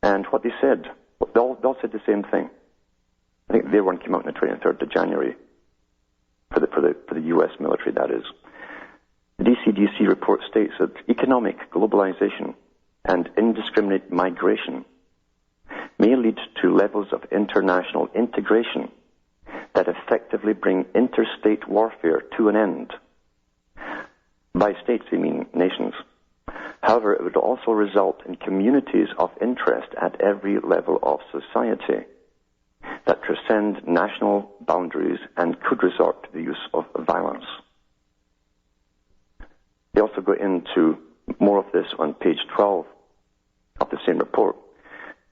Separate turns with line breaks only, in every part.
And what they said, they all said the same thing. I think their one came out on the 23rd of January, for the U.S. military, that is. The DCDC report states that economic globalization and indiscriminate migration may lead to levels of international integration that effectively bring interstate warfare to an end. By states, they mean nations. However, it would also result in communities of interest at every level of society that transcend national boundaries and could resort to the use of violence. They also go into more of this on page 12 of the same report.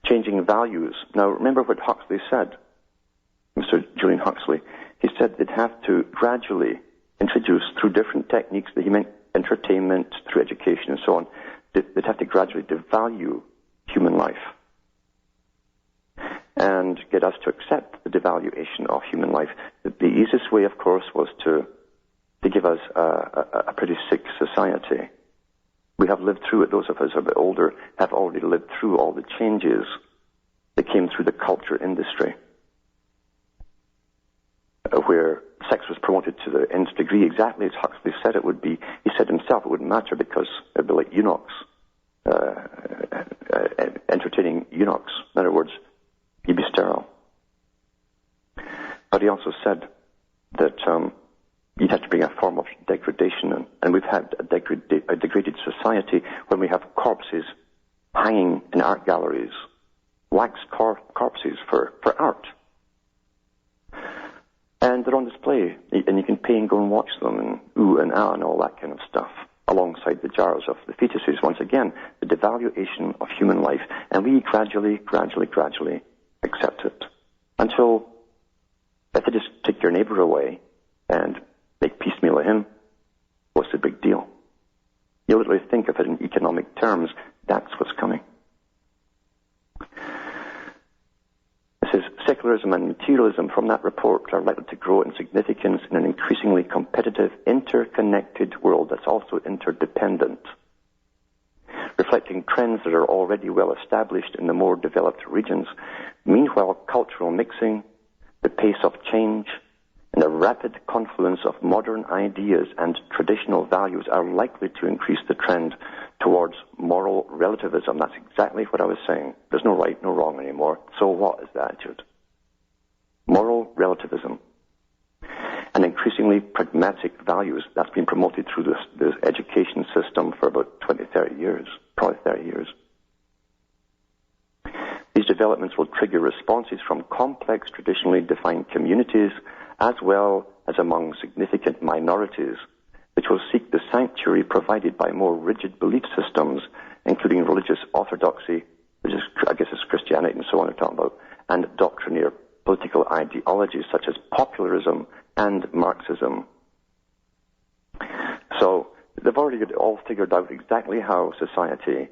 Changing values. Now, remember what Huxley said, Mr. Julian Huxley. He said they'd have to gradually introduce, through different techniques, that he meant entertainment, through education and so on, they'd have to gradually devalue human life and get us to accept the devaluation of human life. The easiest way, of course, was to give us a pretty sick society. We have lived through it. Those of us who are a bit older have already lived through all the changes that came through the culture industry, where sex was promoted to the nth degree, exactly as Huxley said it would be. He said himself it wouldn't matter because it would be like eunuchs, entertaining eunuchs. In other words, you'd be sterile. But he also said that you'd have to bring a form of degradation, and we've had a degraded society when we have corpses hanging in art galleries, wax corpses for art. And they're on display, and you can pay and go and watch them, and ooh and ah and all that kind of stuff, alongside the jars of the fetuses. Once again, the devaluation of human life, and we gradually accept it. Until, if they just take your neighbor away and make piecemeal of him, what's the big deal? You literally think of it in economic terms, that's what's coming. It says, secularism and materialism from that report are likely to grow in significance in an increasingly competitive, interconnected world that's also interdependent, reflecting trends that are already well established in the more developed regions. Meanwhile, cultural mixing, the pace of change, and the rapid confluence of modern ideas and traditional values are likely to increase the trend towards moral relativism. That's exactly what I was saying. There's no right, no wrong anymore. So what is the attitude? Moral relativism. And increasingly pragmatic values. That's been promoted through this education system for about 20, 30 years, probably 30 years. These developments will trigger responses from complex, traditionally defined communities, as well as among significant minorities, which will seek the sanctuary provided by more rigid belief systems, including religious orthodoxy, which is, I guess, is Christianity and so on we're talking about, and doctrinaire political ideologies such as popularism and Marxism. So they've already got it all figured out exactly how society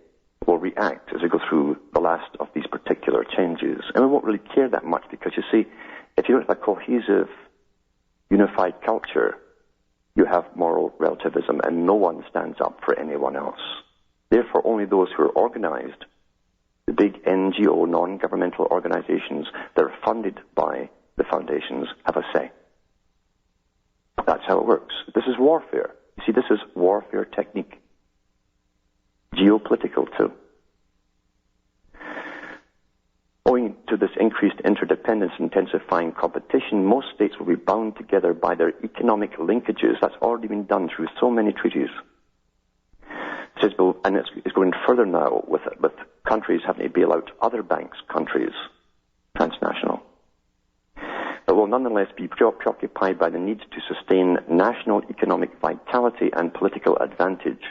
will react as we go through the last of these particular changes. And we won't really care that much because, you see, if you don't have a cohesive, unified culture, you have moral relativism and no one stands up for anyone else. Therefore, only those who are organized, the big NGO, non-governmental organizations that are funded by the foundations, have a say. That's how it works. This is warfare. You see, this is warfare technique. Geopolitical too. Owing to this increased interdependence and intensifying competition, most states will be bound together by their economic linkages. That's already been done through so many treaties. And it's going further now with countries having to bail out other banks, countries, transnational. But will nonetheless be preoccupied by the need to sustain national economic vitality and political advantage.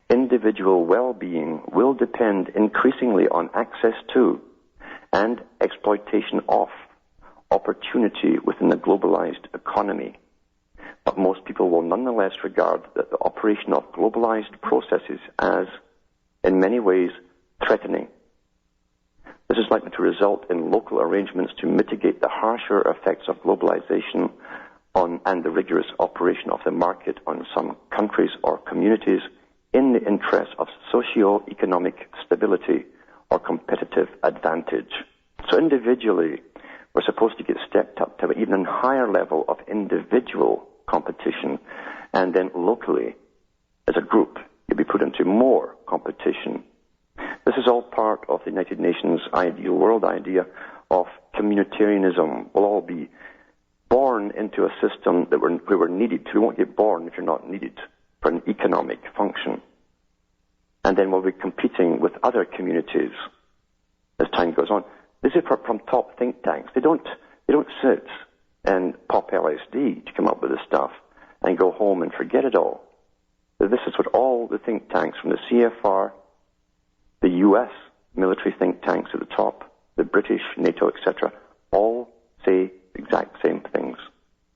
Individual well-being will depend increasingly on access to and exploitation of opportunity within the globalized economy. But most people will nonetheless regard the operation of globalized processes as, in many ways, threatening. This is likely to result in local arrangements to mitigate the harsher effects of globalization and the rigorous operation of the market on some countries or communities in the interest of socio-economic stability or competitive advantage. So individually, we're supposed to get stepped up to an even higher level of individual competition, and then locally, as a group, you'll be put into more competition. This is all part of the United Nations ideal world idea of communitarianism. We'll all be born into a system that where we're needed. We won't get born if you're not needed for an economic function. And then we'll be competing with other communities as time goes on. This is from top think tanks. They don't sit and pop LSD to come up with this stuff and go home and forget it all. This is what all the think tanks from the CFR, the US military think tanks at the top, the British, NATO, etc., all say the exact same things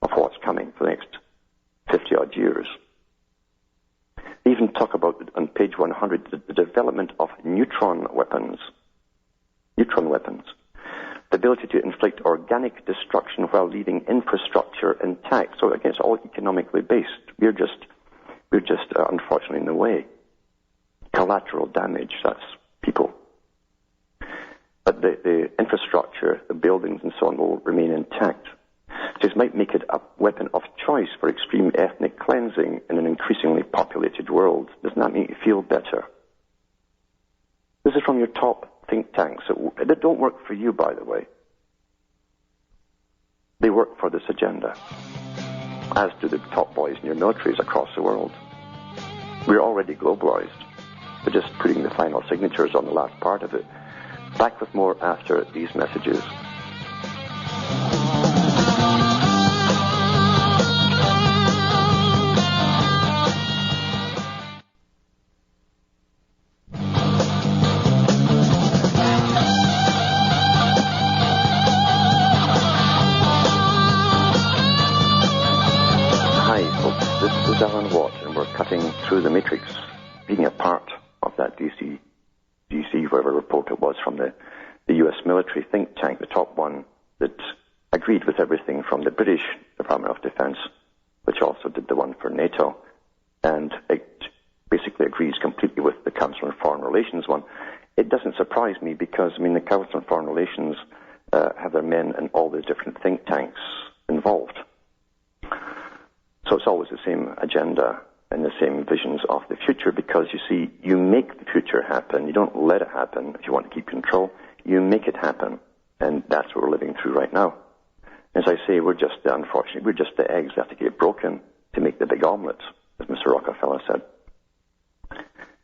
of what's coming for the next 50-odd years. They even talk about, on page 100, the development of neutron weapons. Neutron weapons. The ability to inflict organic destruction while leaving infrastructure intact. So again, it's all economically based. We're just unfortunately in the way. Collateral damage, that's people. But the infrastructure, the buildings and so on will remain intact. So this might make it a weapon of choice for extreme ethnic cleansing in an increasingly populated world. Doesn't that make you feel better? This is from your top think tanks that don't work for you, by the way. They work for this agenda, as do the top boys in your militaries across the world. We're already globalized. We're just putting the final signatures on the last part of it. Back with more after these messages. Through the matrix, being a part of that DCDC, whatever report it was from the US military think tank, the top one that agreed with everything from the British Department of Defense, which also did the one for NATO, and it basically agrees completely with the Council on Foreign Relations one. It doesn't surprise me because, the Council on Foreign Relations have their men in all the different think tanks involved. So it's always the same agenda and the same visions of the future, because you see, you make the future happen. You don't let it happen if you want to keep control. You make it happen, and that's what we're living through right now. As I say, unfortunately, we're just the eggs that have to get broken to make the big omelette, as Mr. Rockefeller said.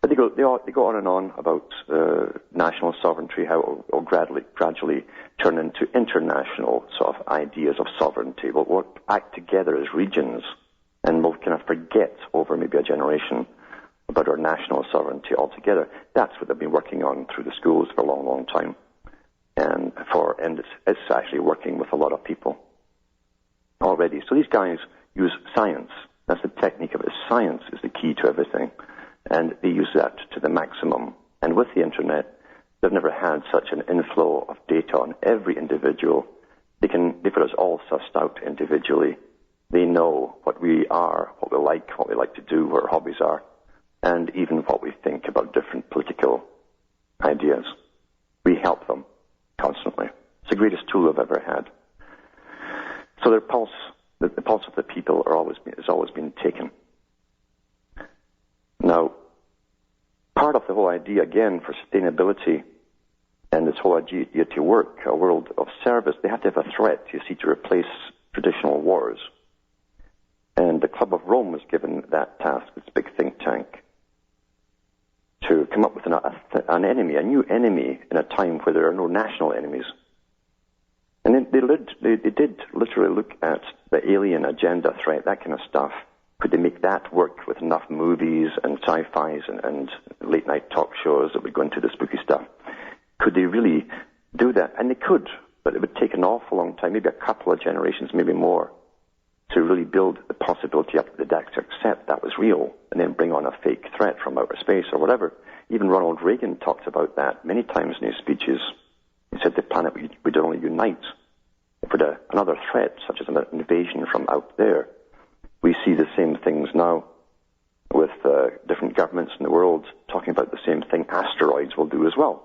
But they go on and on about national sovereignty, how it will gradually turn into international sort of ideas of sovereignty. We'll act together as regions, and we'll kind of forget over maybe a generation about our national sovereignty altogether. That's what they've been working on through the schools for a long, long time. And it's actually working with a lot of people already. So these guys use science. That's the technique of it. Science is the key to everything. And they use that to the maximum. And with the internet, they've never had such an inflow of data on every individual. They've got us all sussed out individually. They know what we are, what we like to do, what our hobbies are, and even what we think about different political ideas. We help them constantly. It's the greatest tool I've ever had. So the pulse of the people has always been taken. Now, part of the whole idea, again, for sustainability and this whole idea to work, a world of service, they have to have a threat, you see, to replace traditional wars. And the Club of Rome was given that task, this big think tank, to come up with an enemy, a new enemy, in a time where there are no national enemies. And then they did literally look at the alien agenda threat, that kind of stuff. Could they make that work with enough movies and sci-fis and late-night talk shows that would go into the spooky stuff? Could they really do that? And they could, but it would take an awful long time, maybe a couple of generations, maybe more, to really build the possibility up to the decks to accept that was real and then bring on a fake threat from outer space or whatever. Even Ronald Reagan talked about that many times in his speeches. He said the planet would only unite if with another threat, such as an invasion from out there. We see the same things now with different governments in the world talking about the same thing asteroids will do as well.